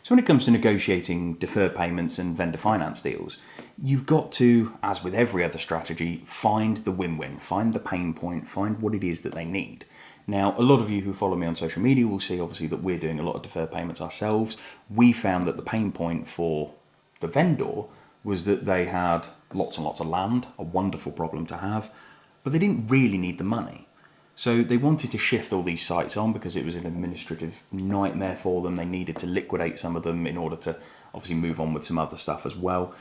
So when it comes to negotiating deferred payments and vendor finance deals, you've got to, as with every other strategy, find the win-win, find the pain point, find what it is that they need. Now, a lot of you who follow me on social media will see obviously that we're doing a lot of deferred payments ourselves. We found that the pain point for the vendor was that they had lots and lots of land, a wonderful problem to have, but they didn't really need the money. So they wanted to shift all these sites on because it was an administrative nightmare for them. They needed to liquidate some of them in order to obviously move on with some other stuff as well.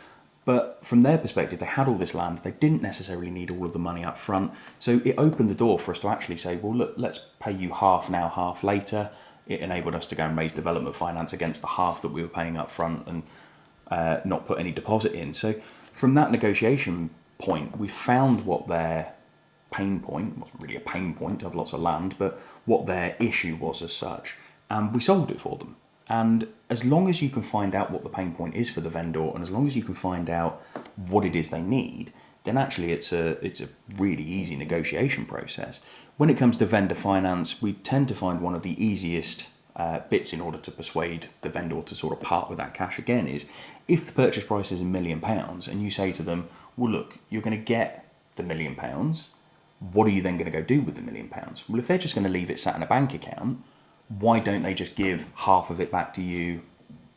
But from their perspective, they had all this land. They didn't necessarily need all of the money up front. So it opened the door for us to actually say, well, look, let's pay you half now, half later. It enabled us to go and raise development finance against the half that we were paying up front and not put any deposit in. So from that negotiation point, we found what their pain point, wasn't really a pain point to have lots of land, but what their issue was as such, and we solved it for them. And as long as you can find out what the pain point is for the vendor, and as long as you can find out what it is they need, then actually it's a really easy negotiation process. When it comes to vendor finance, we tend to find one of the easiest bits in order to persuade the vendor to sort of part with that cash again is if the purchase price is £1 million and you say to them, well, look, you're going to get the £1 million. What are you then going to go do with the £1 million? Well, if they're just going to leave it sat in a bank account, why don't they just give half of it back to you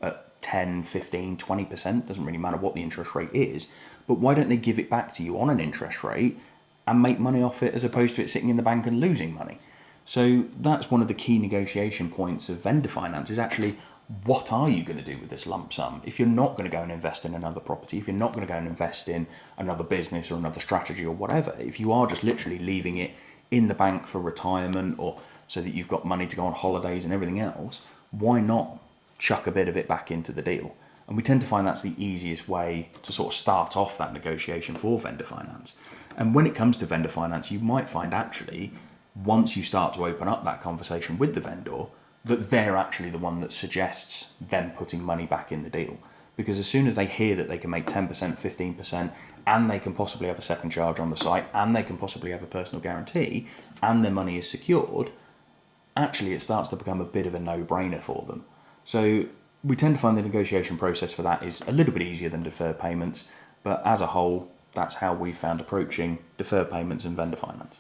at 10, 15, 20%? Doesn't really matter what the interest rate is, but why don't they give it back to you on an interest rate and make money off it as opposed to it sitting in the bank and losing money? So that's one of the key negotiation points of vendor finance is actually, what are you going to do with this lump sum? If you're not going to go and invest in another property, if you're not going to go and invest in another business or another strategy or whatever, if you are just literally leaving it in the bank for retirement or so that you've got money to go on holidays and everything else, why not chuck a bit of it back into the deal? And we tend to find that's the easiest way to sort of start off that negotiation for vendor finance. And when it comes to vendor finance, you might find actually, once you start to open up that conversation with the vendor, that they're actually the one that suggests them putting money back in the deal. Because as soon as they hear that they can make 10%, 15%, and they can possibly have a second charge on the site, and they can possibly have a personal guarantee, and their money is secured, actually it starts to become a bit of a no-brainer for them. So we tend to find the negotiation process for that is a little bit easier than deferred payments, but as a whole, that's how we found approaching deferred payments and vendor finance.